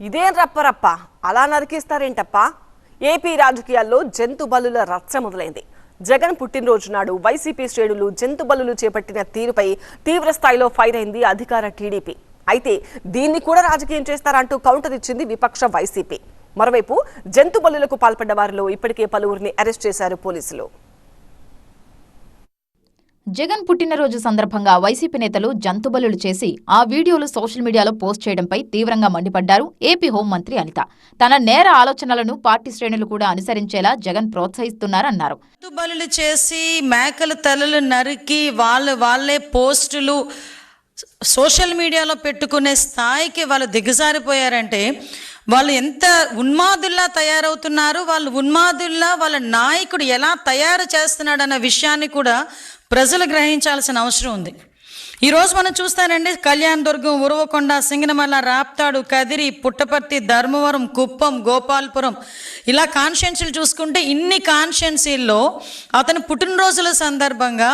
ఇదేం రప్పరప్ప అలా నరికిస్తారేంటప్పా? ఏపీ రాజకీయాల్లో జంతు బలుల రచ్చ మొదలైంది. జగన్ పుట్టినరోజు నాడు వైసీపీ శ్రేణులు జంతు బలులు చేపట్టిన తీరుపై తీవ్ర స్థాయిలో ఫైర్ అయింది అధికార టీడీపీ. అయితే దీన్ని కూడా రాజకీయం చేస్తారంటూ కౌంటర్ ఇచ్చింది విపక్ష వైసీపీ. మరోవైపు జంతు బలులకు పాల్పడ్డ వారిలో ఇప్పటికే పలువురిని అరెస్ట్ చేశారు పోలీసులు. జగన్ పుట్టినరోజు సందర్భంగా వైసీపీ నేతలు జంతుబలులు చేసి ఆ వీడియోలు సోషల్ మీడియాలో పోస్ట్ చేయడంపై తీవ్రంగా మండిపడ్డారు ఏపీ హోంమంత్రి అనిత. తన నేర ఆలోచనలను పార్టీ శ్రేణులు కూడా అనుసరించేలా జగన్ ప్రోత్సహిస్తున్నారన్నారు. జంతుబలులు చేసి మేకల తలలు నరికి వాళ్ళే పోస్టులు సోషల్ మీడియాలో పెట్టుకునే స్థాయికి వాళ్ళు దిగజారిపోయారంటే వాళ్ళు ఎంత ఉన్మాదుల్లా తయారవుతున్నారు, వాళ్ళు ఉన్మాదుల్లా వాళ్ళ నాయకుడు ఎలా తయారు చేస్తున్నాడన్న విషయాన్ని కూడా ప్రజలు గ్రహించాల్సిన అవసరం ఉంది. ఈరోజు మనం చూస్తానండి, కళ్యాణ్ దుర్గం, ఉరవకొండ, సింగనమల్ల, రాప్తాడు, కదిరి, పుట్టపర్తి, ధర్మవరం, కుప్పం, గోపాల్పురం ఇలా కాన్స్టిట్యున్సీలు చూసుకుంటే ఇన్ని కాన్స్టిట్యున్సీల్లో అతని పుట్టినరోజుల సందర్భంగా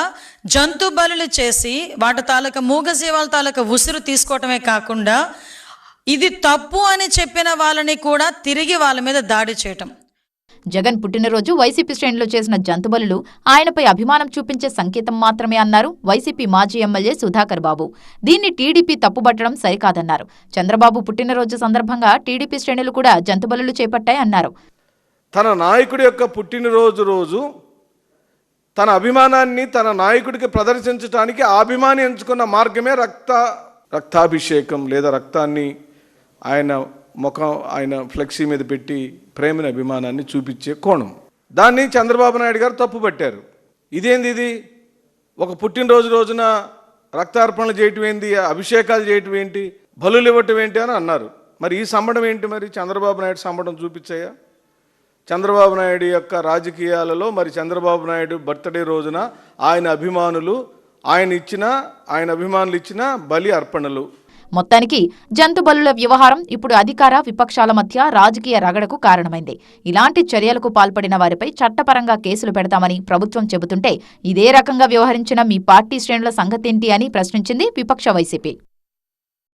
జంతు బలులు చేసి వాటి తాలూకా మూగజీవాల తాలూకా ఉసురు తీసుకోవటమే కాకుండా ఇది తప్పు అని చెప్పిన వాళ్ళని కూడా తిరిగి వాళ్ళ మీద దాడి చేయటం. జగన్ పుట్టినరోజు వైసీపీ శ్రేణులు చేసిన జంతుబలులు ఆయనపై అభిమానం చూపించే సంకేతం మాత్రమే అన్నారు వైసీపీ మాజీ ఎమ్మెల్యే సుధాకర్ బాబు. దీన్ని టీడీపీ తప్పుబట్టడం సరికాదన్నారు. చంద్రబాబు పుట్టినరోజు సందర్భంగా టీడీపీ శ్రేణులు కూడా జంతుబలులు చేపట్టాయన్నారు. తన నాయకుడి యొక్క పుట్టినరోజు రోజు తన అభిమానాన్ని తన నాయకుడికి ప్రదర్శించడానికి ఆ అభిమాని ఎంచుకున్న మార్గమే రక్తాభిషేకం లేదా రక్తాన్ని ఆయన ముఖం ఆయన ఫ్లెక్సీ మీద పెట్టి ప్రేమని అభిమానాన్ని చూపించే కోణం. దాన్ని చంద్రబాబు నాయుడు గారు తప్పుపట్టారు. ఇదేంది ఇది? ఒక పుట్టినరోజు రోజున రక్తార్పణలు చేయటం ఏంటి, అభిషేకాలు చేయటం ఏంటి, బలులు ఇవ్వటం ఏంటి అని అన్నారు. మరి ఈ సంబడం ఏంటి? మరి చంద్రబాబు నాయుడు సంబడం చూపించాయా? చంద్రబాబు నాయుడు యొక్క రాజకీయాలలో మరి చంద్రబాబు నాయుడు బర్త్డే రోజున ఆయన అభిమానులు ఇచ్చిన బలి అర్పణలు. మొత్తానికి జంతుబలుల వ్యవహారం ఇప్పుడు అధికార విపక్షాల మధ్య రాజకీయ రగడకు కారణమైంది. ఇలాంటి చర్యలకు పాల్పడిన వారిపై చట్టపరంగా కేసులు పెడతామని ప్రభుత్వం చెబుతుంటే ఇదే రకంగా వ్యవహరించిన మీ పార్టీ శ్రేణుల సంగతేంటి అని ప్రశ్నించింది విపక్ష వైసీపీ.